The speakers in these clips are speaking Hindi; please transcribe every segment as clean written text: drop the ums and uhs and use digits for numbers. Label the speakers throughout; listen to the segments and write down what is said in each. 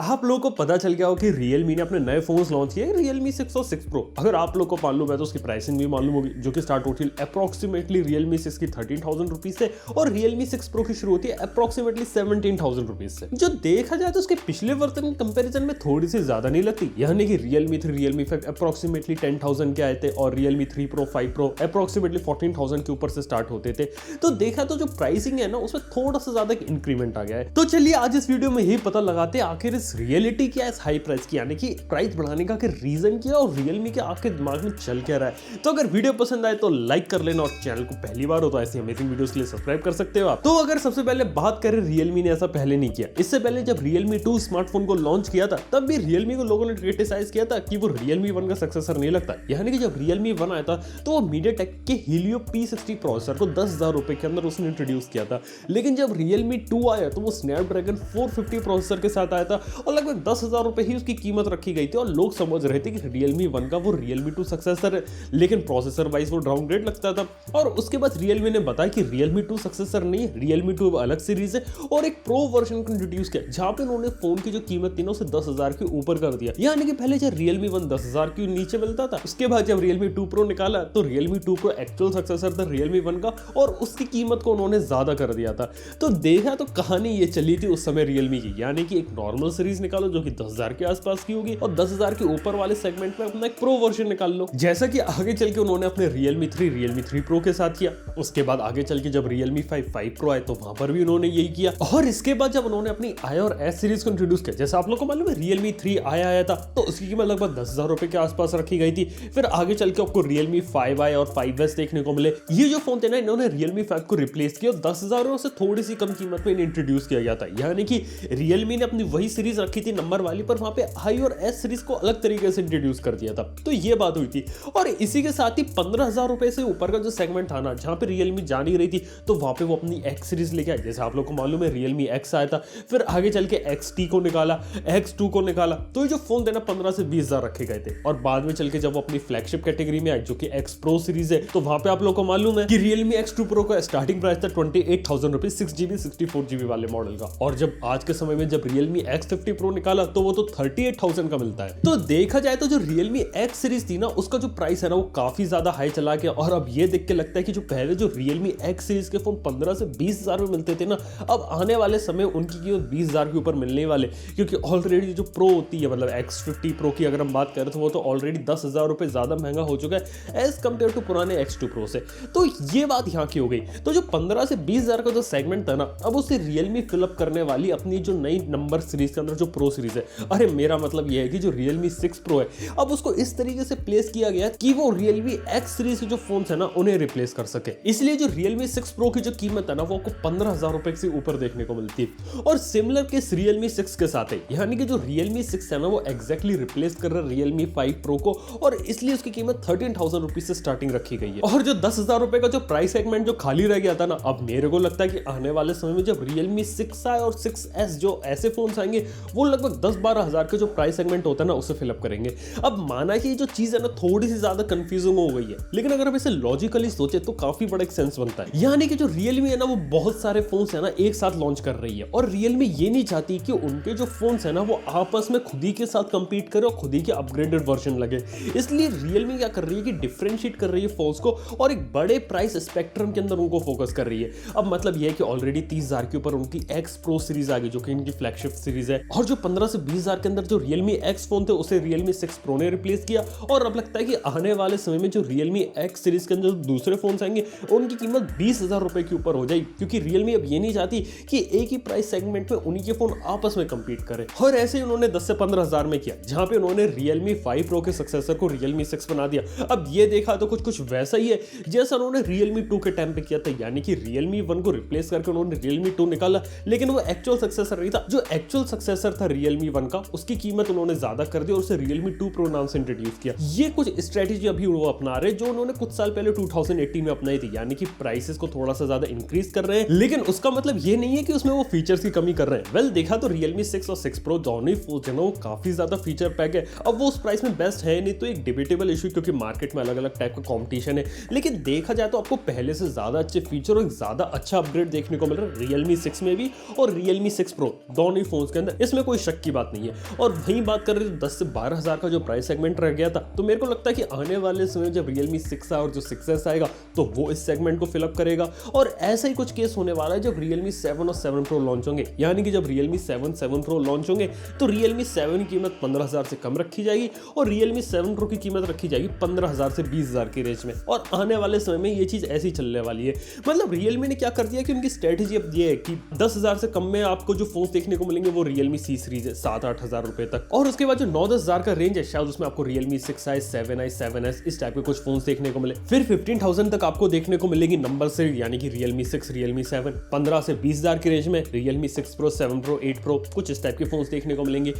Speaker 1: आप लोगों को पता चल गया हो कि Realme ने अपने नए फोन्स लॉन्च किए Realme 6 और 6 Pro। अगर आप लोगों को मालूम है तो उसकी प्राइसिंग भी मालूम होगी, जो कि स्टार्ट होती है अप्रोक्सीमेटली Realme 6 की 13,000 रुपीज से और Realme 6 Pro की शुरू होती है अप्रोक्सीमेटली 17,000 रुपीज से। जो देखा जाए तो उसके पिछले वर्जन के कंपैरिजन में थोड़ी सी ज्यादा नहीं लगती, यानी कि Realme 3, Realme 5 अप्रोक्सीमेटली 10,000 के आए थे और Realme 3 Pro, 5 Pro अप्रोक्सीमेटली 14,000 के ऊपर से स्टार्ट होते थे। तो देखा तो जो प्राइसिंग है ना उसमें थोड़ा सा ज्यादा इंक्रीमेंट आ गया है। तो चलिए आज इस वीडियो में यही पता लगाते हैं आखिर इस रियलिटी क्या है इस हाई प्राइस की, यानी कि प्राइस बढ़ाने का रीजन क्या है और Realme के आपके दिमाग में चल क्या रहा है। तो अगर वीडियो पसंद आए तो लाइक कर लेना और चैनल को पहली बार हो तो ऐसी अमेजिंग वीडियोस के लिए सब्सक्राइब कर सकते हो आप। तो अगर सबसे पहले बात करें Realme ने ऐसा पहले नहीं किया। इससे पहले जब Realme 2 स्मार्टफोन को लॉन्च किया था तब भी Realme को लोगों ने क्रिटिसाइज किया था कि वो Realme 1 का सक्सेसर नहीं लगता, यानी कि जब Realme 1 आया था तो वो MediaTek के Helio P60 प्रोसेसर को 10,000 रुपए के अंदर उसने इंट्रोड्यूस किया था। लेकिन जब Realme 2 आया तो वो Snapdragon 450 प्रोसेसर के साथ आया था और लगभग 10,000 रुपए ही उसकी कीमत रखी गई थी और लोग समझ रहे थे कि Realme 1 का वो Realme 2 सक्सेसर है, लेकिन प्रोसेसर वाइज वो डाउनग्रेड लगता था। और उसके बाद Realme ने बताया कि Realme 2 सक्सेसर नहीं है, Realme 2 अलग सीरीज है और एक प्रो वर्जन को इंट्रोड्यूस किया जहां पे उन्होंने फोन की जो कीमत थी ना उसे 10,000 के ऊपर कर दिया। यानी कि पहले जब Realme 1 10,000 के नीचे मिलता था, उसके बाद जब Realme 2 Pro निकाला तो Realme 2 Pro एक्चुअल सक्सेसर था Realme 1 का और उसकी कीमत को उन्होंने ज्यादा कर दिया था। तो देखा तो कहानी ये चली थी उस समय Realme की, यानी कि एक नॉर्मल सीरीज निकालो जो कि 10,000 के आसपास की होगी और 10,000 के ऊपर वाले सेगमेंट में अपना एक प्रो वर्जन निकाल लो, जैसा कि आगे चल के उन्होंने अपने Realme 3 Pro के साथ किया। उसके बाद आगे चल के जब Realme 5 Pro आए तो वहां पर भी उन्होंने यही किया और इसके बाद जब उन्होंने अपनी I और S सीरीज को इंट्रोड्यूस किया, जैसा आप लोगों को मालूम है Realme 3 आया था तो उसकी कीमत लगभग 10,000 रुपए के आसपास रखी गई थी। फिर आगे चल के आपको Realme 5i और 5s देखने को मिले। ये जो फोन थे ना इन्होंने Realme 5 को रिप्लेस किया और 10,000 से थोड़ी सी कम कीमत में इंट्रोड्यूस किया गया था, यानी कि Realme ने अपनी वही सीरीज रखी थी नंबर वाली पर वहां पे I और S सीरीज को अलग तरीके से इंट्रोड्यूस कर दिया था। तो ये बात हुई थी और इसी के साथ ही 15,000 रुपए से ऊपर का जो सेगमेंट था ना जहां पे Realme जा नहीं रही थी तो वहां पे वो अपनी X सीरीज लेके आए। जैसे आप लोग को मालूम है Realme X आया था, फिर आगे चल के XT को निकाला, X2 को निकाला। तो ये जो फोन थे ना 15 से 20,000 रखे गए थे और बाद में चल के जब वो अपनी फ्लैगशिप कैटेगरी में आए जो कि X Pro सीरीज है तो वहां पे आप लोग को मालूम है कि Realme X2 Pro का स्टार्टिंग प्राइस था 28,000 रुपीज 6GB 64GB वाले मॉडल का, और जब आज के समय में जब Realme X50 Pro निकाला तो वो तो 38,000 का मिलता है। तो देखा जाए तो जो Realme X सीरीज थी ना उसका जो प्राइस है ना वो काफी ज्यादा हाई चला गया और अब ये देख के लगता है कि जो पहले जो Realme X सीरीज के फोन 15 से 20,000 में मिलते थे ना, अब आने वाले समय उनकी कीमत 20,000 के ऊपर मिलने वाले, क्योंकि ऑलरेडी जो प्रो होती है मतलब X50 Pro की अगर हम बात करें तो वो तो ऑलरेडी 10,000 रुपए ज्यादा महंगा हो चुका है एज कंपेयर टू पुराने X2 Pro से। तो ये बात यहाँ की हो गई। तो जो 15 से 20,000 का जो सेगमेंट था ना अब उसे Realme फिलअप करने वाली अपनी जो नई नंबर सीरीज के अंदर जो प्रो सीरीज है, अरे मेरा मतलब ये है कि जो Realme 6 Pro है अब उसको इस तरीके से प्लेस किया गया कि वो Realme X सीरीज के जो फोन है ना उन्हें रिप्लेस कर सके। इसलिए जो Realme 6 Pro की जो कीमत है ना वो आपको 15,000 रुपए से ऊपर देखने को मिलती है और सिमिलर केस Realme 6 के साथ है, यानी कि जो Realme 6 है ना वो एग्जैक्टली रिप्लेस कर रहा है Realme 5 Pro को और इसलिए उसकी कीमत 13,000 रुपीज से स्टार्टिंग रखी गई है। और जो 10,000 रुपए का जो प्राइस सेगमेंट जो खाली रह गया था ना, अब मेरे को लगता है कि आने वाले समय में जब Realme 6i और 6s जो ऐसे फोन आएंगे वो लगभग 10-12 हजार के जो प्राइस सेगमेंट होता है ना उसे फिलअप करेंगे। अब माना कि ये जो चीज है ना थोड़ी सी ज्यादा कंफ्यूजिंग हो गई है, लेकिन अगर हम इसे लॉजिकली सोचे तो काफी बड़ा एक सेंस बनता है, यानी कि जो Realme है ना वो बहुत सारे फोन्स है ना एक साथ लॉन्च कर रही है और Realme ये नहीं चाहती कि उनके जो फोन्स है ना वो आपस में खुद ही के साथ कंपीट करे और खुद ही के अपग्रेडेड वर्जन लगे। इसलिए Realme क्या कर रही है कि डिफरेंशिएट कर रही है फोन्स को और एक बड़े प्राइस स्पेक्ट्रम के अंदर उनको फोकस कर रही है। अब मतलब ये है कि ऑलरेडी 30,000 के ऊपर उनकी X Pro सीरीज आ गई जो कि इनकी फ्लैगशिप सीरीज है और जो 15 से 20,000 के अंदर जो Realme X फोन थे उसे Realme 6 Pro ने रिप्लेस किया और अब लगता है कि आने वाले समय में जो Realme X सीरीज के अंदर दूसरे फोन आएंगे उनकी कीमत 20,000 रुपए के ऊपर हो जाएगी, क्योंकि Realme अब ये नहीं चाहती कि एक ही प्राइस सेगमेंट में उन्हीं के फोन आपस में कंपीट करें। और ऐसे ही उन्होंने 10 से 15,000 में किया, जहां पे उन्होंने Realme 5 Pro के सक्सेसर को Realme 6 बना दिया। अब ये देखा तो कुछ वैसा ही है जैसा उन्होंने Realme 2 के टाइम पे किया था, यानी कि Realme 1 को रिप्लेस करके उन्होंने Realme 2 निकाला, लेकिन वो एक्चुअल सक्सेसर नहीं था। जो एक्चुअल सक्सेसर था Realme 1 का उसकी कीमत उन्होंने ज्यादा कर दी और उसे Realme 2 Pro नाम से इंट्रोड्यूस किया। ये कुछ स्ट्रेटेजी अभी वो अपना रहे जो उन्होंने कुछ साल पहले 2018 में अपनाई थी, यानी कि प्राइसेस को थोड़ा सा ज्यादा इंक्रीज कर रहे हैं, लेकिन उसका मतलब ये नहीं है कि उसमें वो फीचर्स की कमी कर रहे हैं। वेल देखा तो Realme 6 और 6 Pro दोनों ही फोन जो वो काफी ज्यादा फीचर पैक है। अब वो उस प्राइस में बेस्ट है नहीं तो एक डिबेटेबल इशू, क्योंकि मार्केट में अलग अलग टाइप का कॉम्पिटिशन है, लेकिन देखा जाए तो आपको पहले से ज्यादा अच्छे फीचर और ज्यादा अच्छा अपग्रेड देखने को मिल रहा है Realme 6 में भी और Realme 6 Pro दोनों ही फोन्स के अंदर। इसमें कोई शक की बात नहीं है। और वहीं बात कर रहे हैं 10 से 12 हज़ार का जो प्राइस सेगमेंट रह गया था, तो मेरे को लगता है कि आने वाले समय जब Realme 6 और जो 6S आएगा तो वो इस सेगमेंट को फिलअप करेगा। और ऐसा ही कुछ केस होने वाला है जब Realme 7 और 7 Pro लॉन्च होंगे, यानी कि जब Realme 7 7 Pro लॉन्च होंगे तो Realme 7 की कीमत 15,000 से कम रखी जाएगी और Realme 7 Pro की कीमत रखी जाएगी 15,000 से 20,000 की रेंज में। और आने वाले समय में ये चीज ऐसी चलने वाली है। मतलब Realme ने क्या कर दिया कि उनकी स्ट्रेटेजी अब ये है कि 10,000 से कम में आपको जो फोन देखने को मिलेंगे वो Realme C सीरीज है 7-8 हज़ार रुपए तक, और उसके बाद जो 9-10 हज़ार का रेंज है शायद उसमें आपको Realme 6i, 7i, 7s इस टाइप के कुछ फोन देखने को मिले। फिर 15,000 तक आपको देखने को मिलेगी नंबर से, यानी कि Realme 6, Realme 7। 15 से 20,000 की रेंज में Realme 6 Pro, 7 Pro, 8 Pro कुछ इस टाइप के फोन देखने को मिलेंगे।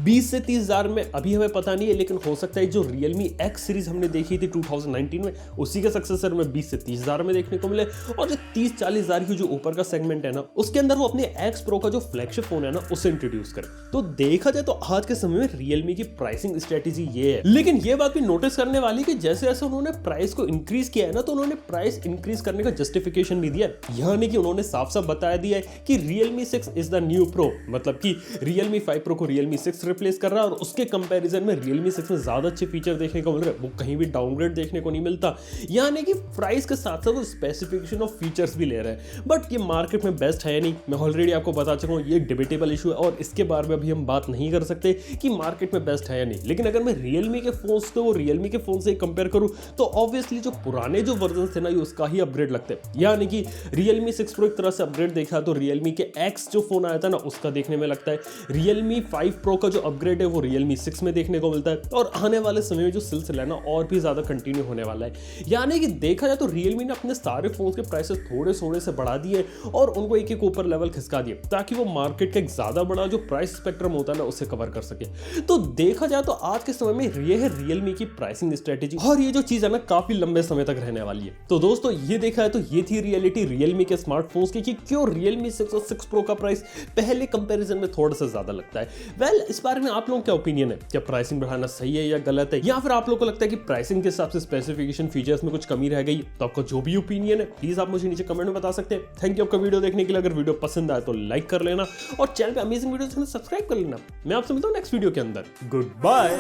Speaker 1: 20 से 30,000 में अभी हमें पता नहीं है, लेकिन हो सकता है जो Realme X सीरीज हमने देखी थी 2019 में उसी के सक्सेसर में 20 से 30,000 में देखने को मिले। और जो 30-40 हज़ार की जो ऊपर का सेगमेंट है ना, उसके अंदर वो अपने X Pro का जो फ्लैगशिप फोन है ना उसे इंट्रोड्यूस करे। तो देखा जाए तो आज के समय में Realme की प्राइसिंग स्ट्रेटेजी ये है। लेकिन ये बात भी नोटिस करने वाली कि जैसे जैसे उन्होंने प्राइस को इंक्रीज किया है ना, तो उन्होंने प्राइस इंक्रीज करने का जस्टिफिकेशन भी दिया है। यानी कि उन्होंने साफ साफ बताया दिया है कि Realme 6 is the new Pro, मतलब कि Realme 5 Pro को Realme 6 रिप्लेस कर रहा है और उसके कंपैरिजन में Realme 6 में ज्यादा अच्छे फीचर देखने को मिल रहे हैं, वो कहीं भी डाउनग्रेड देखने को नहीं मिलता। यानी कि प्राइस के साथ साथ वो स्पेसिफिकेशन ऑफ फीचर्स भी ले रहे हैं। बट ये मार्केट में बेस्ट है नहीं, मैं ऑलरेडी आपको बता चुका हूँ, ये डिबेटेबल इशू है और इसके बारे में अभी हम बात नहीं कर सकते कि मार्केट में बेस्ट है या नहीं। लेकिन अगर मैं Realme के फोन्स तो वो Realme के फोन से कंपेयर करूं तो ऑब्वियसली जो पुराने जो वर्जन थे ना, ये उसका ही अपग्रेड लगते हैं। यानी कि Realme 6 Pro एक तरह से अपग्रेड देखा तो Realme के X जो फोन आया था ना उसका देखने में लगता है। Realme 5 Pro का जो अपग्रेड है वो Realme 6 में देखने को मिलता है। और आने वाले समय में जो सिलसिला है ना और भी ज्यादा कंटिन्यू होने वाला है। यानी कि देखा जाए तो Realme ने अपने सारे फोन के प्राइसेस थोड़े थोड़े से बढ़ा दिए और उनको एक एक ऊपर लेवल खिसका दिए ताकि वो मार्केट का एक ज्यादा बड़ा जो प्राइस स्पेक्ट्रम होता है ना उसे कवर कर सके। तो देखा जाए तो आज के समय में ये है Realme की प्राइसिंग स्ट्रेटेजी और ये जो चीज है ना काफी लंबे समय तक रहने वाली है। तो दोस्तों ये देखा है तो ये थी रियलिटी Realme के स्मार्टफोन्स की कि क्यों Realme 6 और 6 Pro का प्राइस पहले कंपैरिजन में थोड़ा सा ज्यादा लगता है। वेल, इस बारे में आप लोगों का ओपिनियन है, क्या प्राइसिंग बढ़ाना सही है या गलत है, या फिर आप लोगों को लगता है कि प्राइसिंग के हिसाब से स्पेसिफिकेशन फीचर्स में कुछ कमी रह गई? तो आपका जो भी ओपिनियन है प्लीज आप मुझे नीचे कमेंट में बता सकते हैं। थैंक यू आपका वीडियो देखने के लिए। अगर वीडियो पसंद आए तो लाइक कर लेना और चैनल पे अमेजिंग वीडियोस के लिए सब्सक्राइब कर लेना। मैं आपसे मिलता हूं नेक्स्ट वीडियो के अंदर। Good bye.